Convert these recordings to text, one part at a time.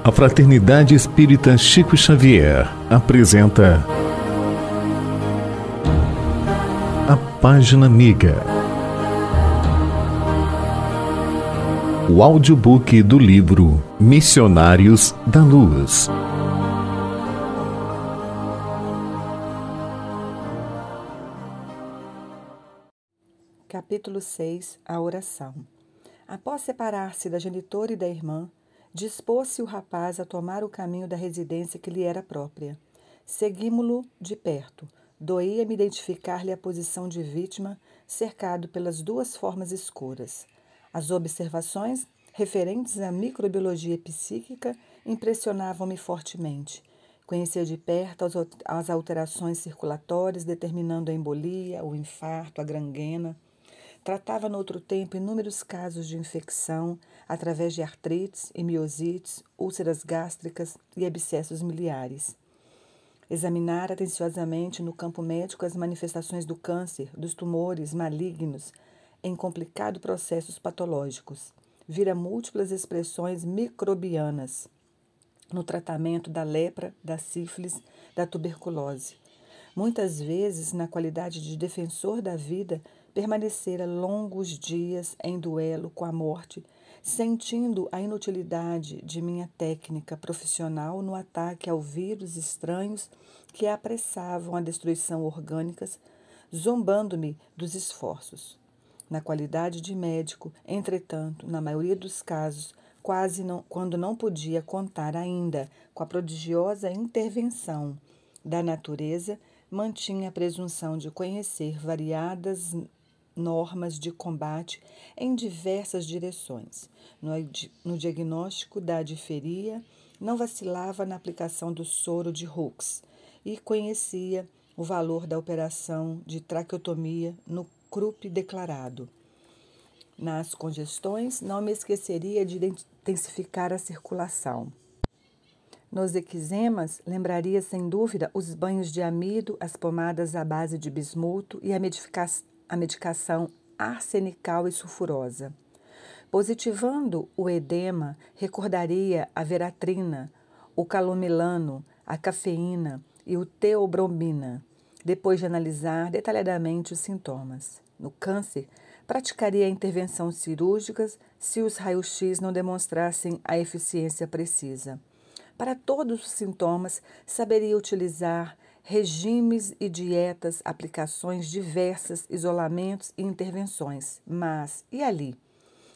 A Fraternidade Espírita Chico Xavier apresenta A Página Amiga, o audiobook do livro Missionários da Luz. Capítulo 6. A oração. Após separar-se da genitora e da irmã, dispôs-se o rapaz a tomar o caminho da residência que lhe era própria. Seguimo-lo de perto. Doía-me identificar-lhe a posição de vítima, cercado pelas duas formas escuras. As observações referentes à microbiologia psíquica impressionavam-me fortemente. Conhecia de perto as alterações circulatórias, determinando a embolia, o infarto, a gangrena. Tratava, no outro tempo, inúmeros casos de infecção através de artrites e miosites, úlceras gástricas e abscessos miliares. Examinara atenciosamente no campo médico as manifestações do câncer, dos tumores malignos em complicados processos patológicos. Vira múltiplas expressões microbianas no tratamento da lepra, da sífilis, da tuberculose. Muitas vezes, na qualidade de defensor da vida, permanecera longos dias em duelo com a morte, sentindo a inutilidade de minha técnica profissional no ataque ao vírus estranhos que apressavam a destruição orgânica, zombando-me dos esforços. Na qualidade de médico, entretanto, na maioria dos casos, quando não podia contar ainda com a prodigiosa intervenção da natureza, mantinha a presunção de conhecer variadas normas de combate em diversas direções. No diagnóstico da diferia, não vacilava na aplicação do soro de Hooks e conhecia o valor da operação de traqueotomia no Krupp declarado. Nas congestões, não me esqueceria de intensificar a circulação. Nos eczemas, lembraria sem dúvida os banhos de amido, as pomadas à base de bismuto e a medicação arsenical e sulfurosa. Positivando o edema, recordaria a veratrina, o calomilano, a cafeína e o teobromina, depois de analisar detalhadamente os sintomas. No câncer, praticaria intervenções cirúrgicas se os raios-x não demonstrassem a eficiência precisa. Para todos os sintomas, saberia utilizar regimes e dietas, aplicações diversas, isolamentos e intervenções. Mas, e ali?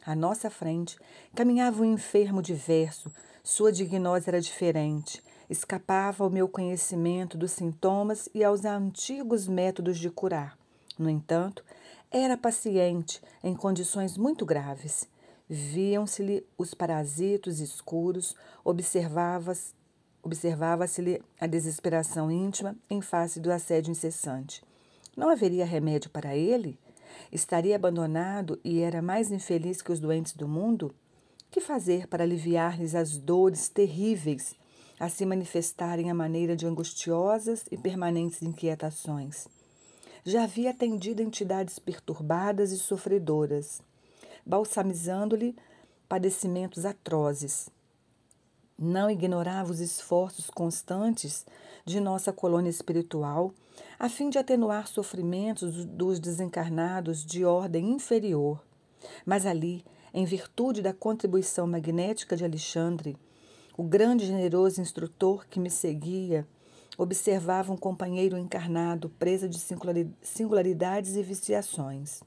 À nossa frente, caminhava um enfermo diverso, sua diagnose era diferente, escapava ao meu conhecimento dos sintomas e aos antigos métodos de curar. No entanto, era paciente em condições muito graves. Viam-se-lhe os parasitos escuros, observava-se-lhe a desesperação íntima em face do assédio incessante. Não haveria remédio para ele? Estaria abandonado e era mais infeliz que os doentes do mundo? Que fazer para aliviar-lhes as dores terríveis a se manifestarem à maneira de angustiosas e permanentes inquietações? Já havia atendido entidades perturbadas e sofredoras, balsamizando-lhe padecimentos atrozes. Não ignorava os esforços constantes de nossa colônia espiritual a fim de atenuar sofrimentos dos desencarnados de ordem inferior. Mas ali, em virtude da contribuição magnética de Alexandre, o grande e generoso instrutor que me seguia, observava um companheiro encarnado presa de singularidades e viciações.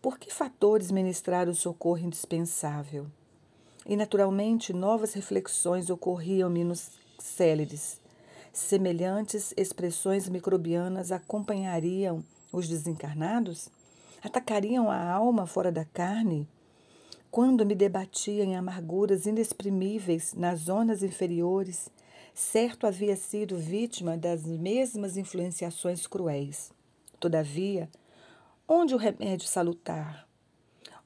Por que fatores ministrar o socorro indispensável? E, naturalmente, novas reflexões ocorriam-me nos céleres. Semelhantes expressões microbianas acompanhariam os desencarnados? Atacariam a alma fora da carne? Quando me debatia em amarguras inexprimíveis nas zonas inferiores, certo havia sido vítima das mesmas influenciações cruéis. Todavia, onde o remédio salutar?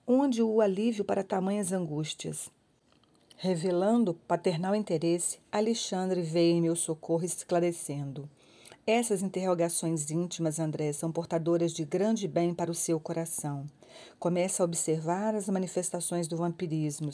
Onde o alívio para tamanhas angústias? Revelando paternal interesse, Alexandre veio em meu socorro esclarecendo. Essas interrogações íntimas, André, são portadoras de grande bem para o seu coração. Começa a observar as manifestações do vampirismo,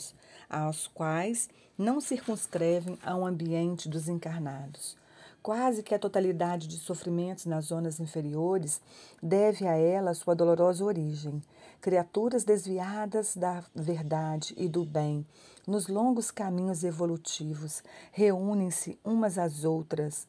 aos quais não circunscrevem ao ambiente dos encarnados. Quase que a totalidade de sofrimentos nas zonas inferiores deve a ela sua dolorosa origem. Criaturas desviadas da verdade e do bem, nos longos caminhos evolutivos, reúnem-se umas às outras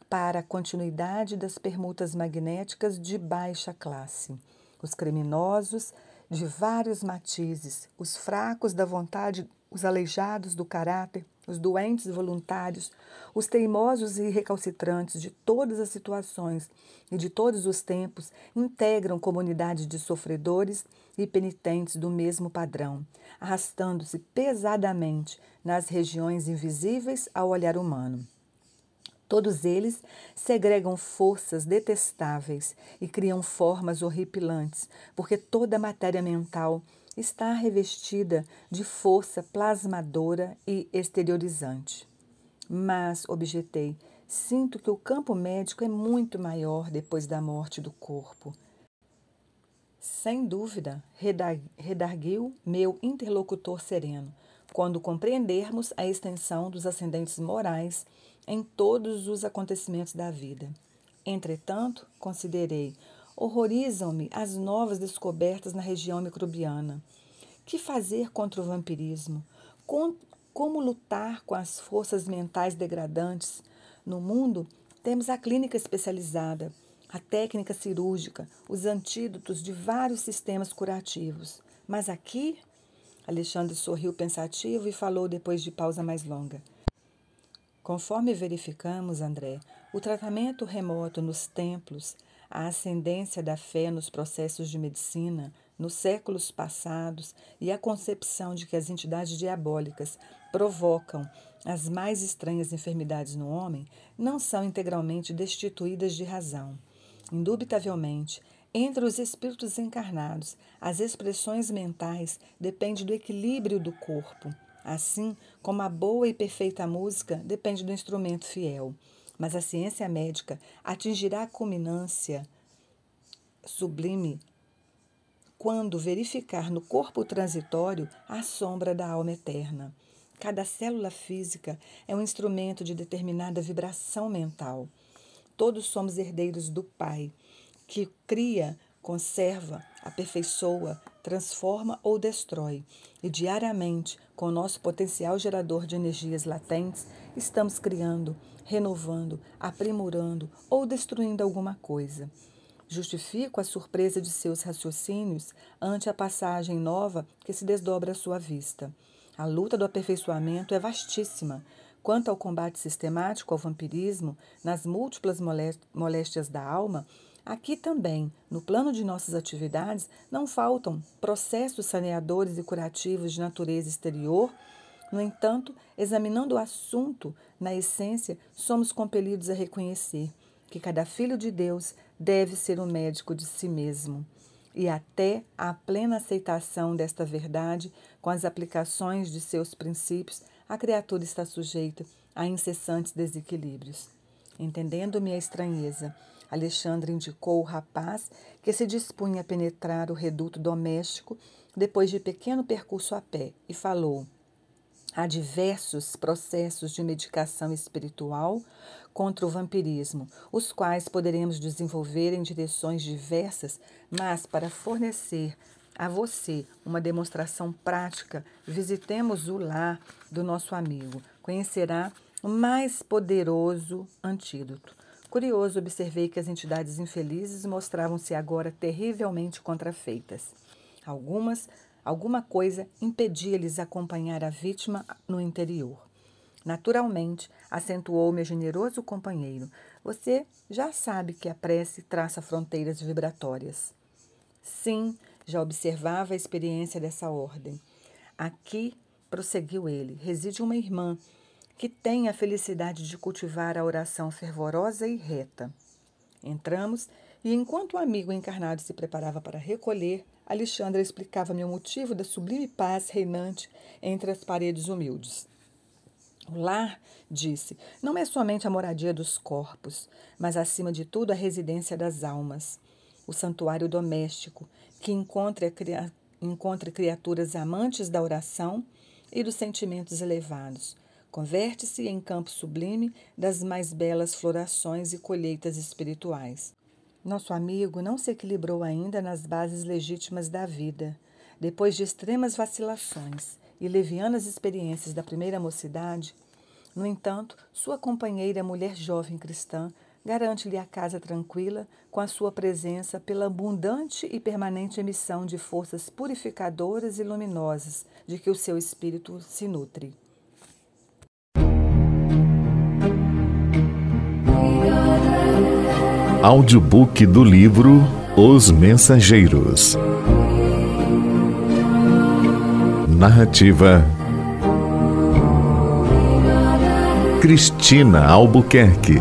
para a continuidade das permutas magnéticas de baixa classe. Os criminosos de vários matizes, os fracos da vontade, os aleijados do caráter, os doentes voluntários, os teimosos e recalcitrantes de todas as situações e de todos os tempos integram comunidades de sofredores e penitentes do mesmo padrão, arrastando-se pesadamente nas regiões invisíveis ao olhar humano. Todos eles segregam forças detestáveis e criam formas horripilantes, porque toda a matéria mental está revestida de força plasmadora e exteriorizante. Mas, objetei, sinto que o campo médico é muito maior depois da morte do corpo. Sem dúvida, redarguiu meu interlocutor sereno, quando compreendermos a extensão dos ascendentes morais em todos os acontecimentos da vida. Entretanto, considerei, horrorizam-me as novas descobertas na região microbiana. Que fazer contra o vampirismo? Como lutar com as forças mentais degradantes? No mundo, temos a clínica especializada, a técnica cirúrgica, os antídotos de vários sistemas curativos. Mas aqui, Alexandre sorriu pensativo e falou depois de pausa mais longa. Conforme verificamos, André, o tratamento remoto nos templos, a ascendência da fé nos processos de medicina, nos séculos passados e a concepção de que as entidades diabólicas provocam as mais estranhas enfermidades no homem não são integralmente destituídas de razão. Indubitavelmente, entre os espíritos encarnados, as expressões mentais dependem do equilíbrio do corpo, assim como a boa e perfeita música depende do instrumento fiel. Mas a ciência médica atingirá a culminância sublime quando verificar no corpo transitório a sombra da alma eterna. Cada célula física é um instrumento de determinada vibração mental. Todos somos herdeiros do Pai, que cria, conserva, aperfeiçoa, transforma ou destrói. E diariamente, com o nosso potencial gerador de energias latentes, estamos criando, renovando, aprimorando ou destruindo alguma coisa. Justifico a surpresa de seus raciocínios ante a passagem nova que se desdobra à sua vista. A luta do aperfeiçoamento é vastíssima. Quanto ao combate sistemático ao vampirismo, nas múltiplas moléstias da alma, aqui também, no plano de nossas atividades, não faltam processos saneadores e curativos de natureza exterior. No entanto, examinando o assunto, na essência, somos compelidos a reconhecer que cada filho de Deus deve ser um médico de si mesmo. E até a plena aceitação desta verdade, com as aplicações de seus princípios, a criatura está sujeita a incessantes desequilíbrios. Entendendo minha estranheza, Alexandre indicou o rapaz que se dispunha a penetrar o reduto doméstico depois de pequeno percurso a pé e falou: há diversos processos de medicação espiritual contra o vampirismo, os quais poderemos desenvolver em direções diversas, mas para fornecer a você uma demonstração prática, visitemos o lar do nosso amigo. Conhecerá o mais poderoso antídoto. Curioso, observei que as entidades infelizes mostravam-se agora terrivelmente contrafeitas. Alguma coisa impedia-lhes acompanhar a vítima no interior. Naturalmente, acentuou meu generoso companheiro, você já sabe que a prece traça fronteiras vibratórias. Sim, já observava a experiência dessa ordem. Aqui, prosseguiu ele, reside uma irmã que tem a felicidade de cultivar a oração fervorosa e reta. Entramos e, enquanto o amigo encarnado se preparava para recolher, Alexandre explicava-me o motivo da sublime paz reinante entre as paredes humildes. O lar, disse, não é somente a moradia dos corpos, mas, acima de tudo, a residência das almas. O santuário doméstico, que encontre criaturas amantes da oração e dos sentimentos elevados. Converte-se em campo sublime das mais belas florações e colheitas espirituais. Nosso amigo não se equilibrou ainda nas bases legítimas da vida. Depois de extremas vacilações e levianas experiências da primeira mocidade, no entanto, sua companheira, mulher jovem cristã, garante-lhe a casa tranquila com a sua presença pela abundante e permanente emissão de forças purificadoras e luminosas de que o seu espírito se nutre. Audiobook do livro Os Mensageiros. Narrativa Cristina Albuquerque.